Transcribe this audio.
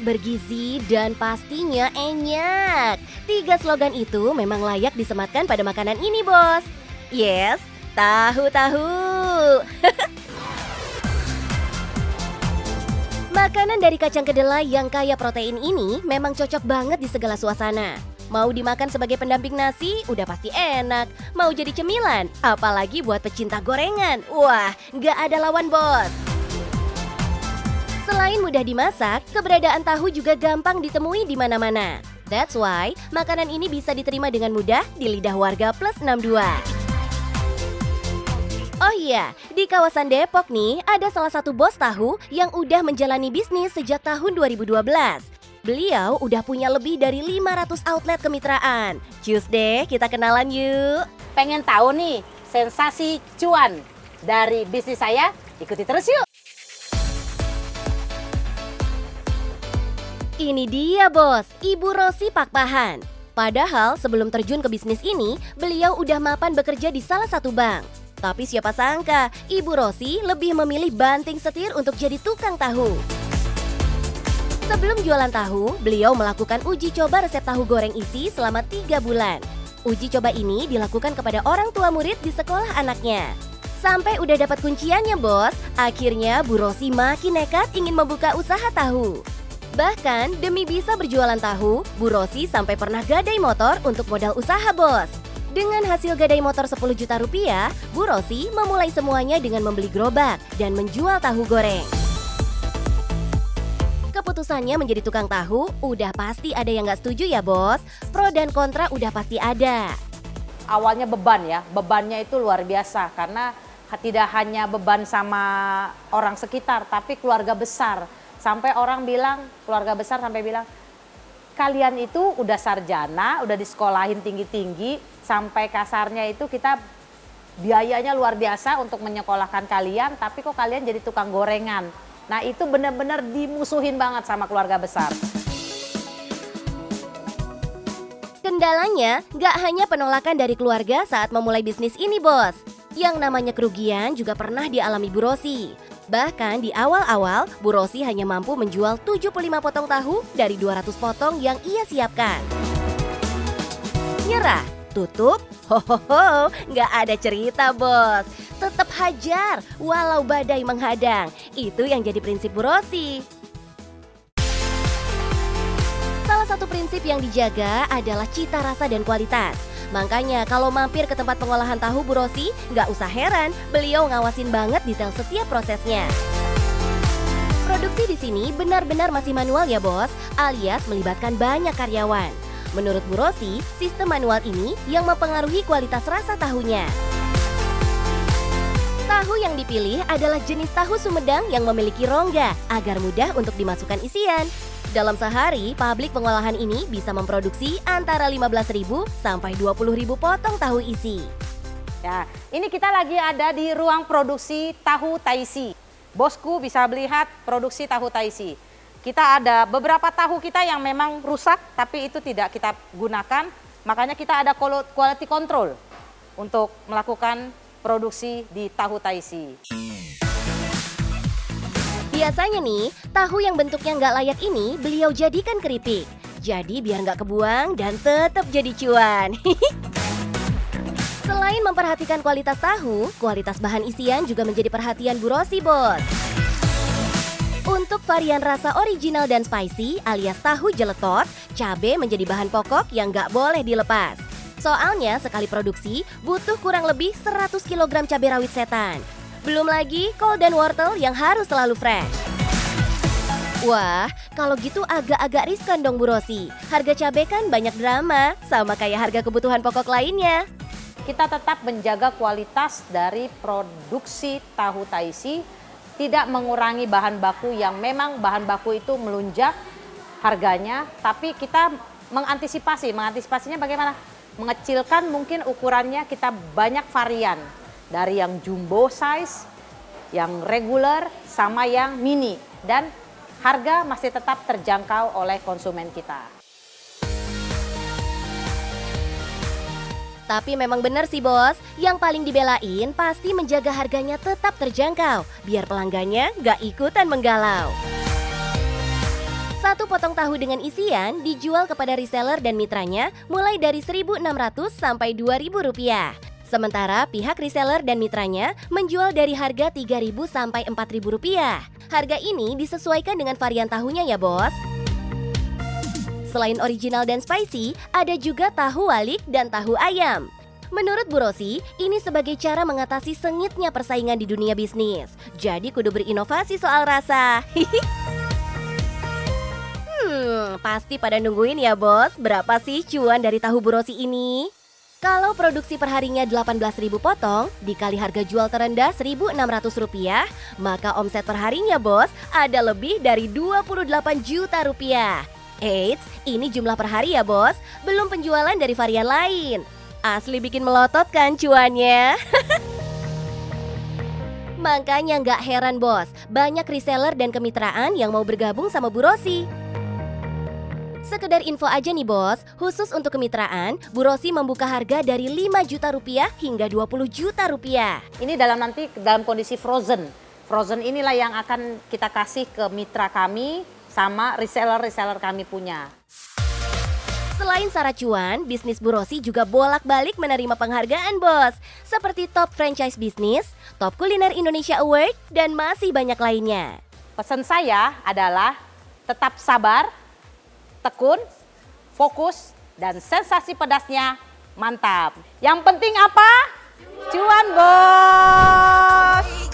bergizi, dan pastinya enak. 3 slogan itu memang layak disematkan pada makanan ini, Bos. Yes, tahu-tahu. Makanan dari kacang kedelai yang kaya protein ini memang cocok banget di segala suasana. Mau dimakan sebagai pendamping nasi, udah pasti enak. Mau jadi cemilan, apalagi buat pecinta gorengan. Wah, nggak ada lawan, Bos. Selain mudah dimasak, keberadaan tahu juga gampang ditemui di mana-mana. That's why, makanan ini bisa diterima dengan mudah di lidah warga plus 62. Oh iya, di kawasan Depok nih, ada salah satu bos tahu yang udah menjalani bisnis sejak tahun 2012. Beliau udah punya lebih dari 500 outlet kemitraan. Cus deh, kita kenalan yuk. Pengen tahu nih sensasi cuan dari bisnis saya? Ikuti terus yuk. Ini dia bos, Ibu Rosi Pakpahan. Padahal sebelum terjun ke bisnis ini, beliau udah mapan bekerja di salah satu bank. Tapi siapa sangka, Ibu Rosi lebih memilih banting setir untuk jadi tukang tahu. Sebelum jualan tahu, beliau melakukan uji coba resep tahu goreng isi selama 3 bulan. Uji coba ini dilakukan kepada orang tua murid di sekolah anaknya. Sampai udah dapat kunciannya bos, akhirnya Bu Rosi makin nekat ingin membuka usaha tahu. Bahkan demi bisa berjualan tahu, Bu Rosi sampai pernah gadai motor untuk modal usaha bos. Dengan hasil gadai motor 10 juta rupiah, Bu Rosi memulai semuanya dengan membeli gerobak dan menjual tahu goreng. Keputusannya menjadi tukang tahu, udah pasti ada yang nggak setuju ya bos. Pro dan kontra udah pasti ada. Awalnya beban ya, bebannya itu luar biasa karena tidak hanya beban sama orang sekitar, tapi keluarga besar. Sampai orang bilang, keluarga besar sampai bilang, kalian itu udah sarjana, udah disekolahin tinggi-tinggi, sampai kasarnya itu kita biayanya luar biasa untuk menyekolahkan kalian, tapi kok kalian jadi tukang gorengan. Nah itu benar-benar dimusuhin banget sama keluarga besar. Kendalanya nggak hanya penolakan dari keluarga saat memulai bisnis ini bos. Yang namanya kerugian juga pernah dialami Bu Rosi. Bahkan di awal-awal, Bu Rosi hanya mampu menjual 75 potong tahu dari 200 potong yang ia siapkan. Nyerah, tutup, hohoho, nggak ada cerita bos. Tetap hajar, walau badai menghadang. Itu yang jadi prinsip Bu Rosi. Salah satu prinsip yang dijaga adalah cita rasa dan kualitas. Makanya kalau mampir ke tempat pengolahan tahu Bu Rosi, nggak usah heran, beliau ngawasin banget detail setiap prosesnya. Produksi di sini benar-benar masih manual ya bos, alias melibatkan banyak karyawan. Menurut Bu Rosi, sistem manual ini yang mempengaruhi kualitas rasa tahunya. Tahu yang dipilih adalah jenis tahu Sumedang yang memiliki rongga agar mudah untuk dimasukkan isian. Dalam sehari, pabrik pengolahan ini bisa memproduksi antara 15.000 sampai 20.000 potong tahu isi. Ya, ini kita lagi ada di ruang produksi tahu Taisi. Bosku bisa melihat produksi tahu Taisi. Kita ada beberapa tahu kita yang memang rusak, tapi itu tidak kita gunakan. Makanya kita ada quality control untuk melakukan produksi di tahu Taisi. Biasanya nih, tahu yang bentuknya nggak layak ini beliau jadikan keripik. Jadi biar nggak kebuang dan tetap jadi cuan. Selain memperhatikan kualitas tahu, kualitas bahan isian juga menjadi perhatian Bu Rosi bos. Untuk varian rasa original dan spicy alias tahu jeletot, cabai menjadi bahan pokok yang nggak boleh dilepas. Soalnya sekali produksi butuh kurang lebih 100 kg cabai rawit setan. Belum lagi kol dan wortel yang harus selalu fresh. Wah, kalau gitu agak-agak riskan dong Bu Rosi. Harga cabai kan banyak drama, sama kayak harga kebutuhan pokok lainnya. Kita tetap menjaga kualitas dari produksi tahu Taisi, tidak mengurangi bahan baku yang memang bahan baku itu melunjak harganya, tapi kita mengantisipasinya bagaimana? Mengecilkan mungkin ukurannya, kita banyak varian. Dari yang jumbo size, yang regular, sama yang mini. Dan harga masih tetap terjangkau oleh konsumen kita. Tapi memang benar sih bos, yang paling dibelain pasti menjaga harganya tetap terjangkau, biar pelanggannya nggak ikutan menggalau. Satu potong tahu dengan isian dijual kepada reseller dan mitranya mulai dari Rp1.600 sampai Rp2.000. Sementara pihak reseller dan mitranya menjual dari harga Rp3.000 sampai Rp4.000. Harga ini disesuaikan dengan varian tahunya ya bos. Selain original dan spicy, ada juga tahu walik dan tahu ayam. Menurut Bu Rosi, ini sebagai cara mengatasi sengitnya persaingan di dunia bisnis. Jadi kudu berinovasi soal rasa. Pasti pada nungguin ya bos, berapa sih cuan dari tahu Bu Rosi ini? Kalau produksi perharinya 18.000 potong, dikali harga jual terendah Rp1.600, maka omset perharinya bos ada lebih dari Rp28 juta. Eits, ini jumlah per hari ya bos, belum penjualan dari varian lain. Asli bikin melotot kan cuannya? Makanya nggak heran bos, banyak reseller dan kemitraan yang mau bergabung sama Bu Rosi. Sekedar info aja nih bos, khusus untuk kemitraan, Bu Rosi membuka harga dari Rp5 juta hingga Rp20 juta. Ini dalam kondisi frozen. Frozen inilah yang akan kita kasih ke mitra kami sama reseller kami punya. Selain syarat cuan, bisnis Bu Rosi juga bolak-balik menerima penghargaan bos, seperti Top Franchise Business, Top Kuliner Indonesia Award, dan masih banyak lainnya. Pesan saya adalah tetap sabar, tekun, fokus, dan sensasi pedasnya mantap. Yang penting apa? Cuan bos!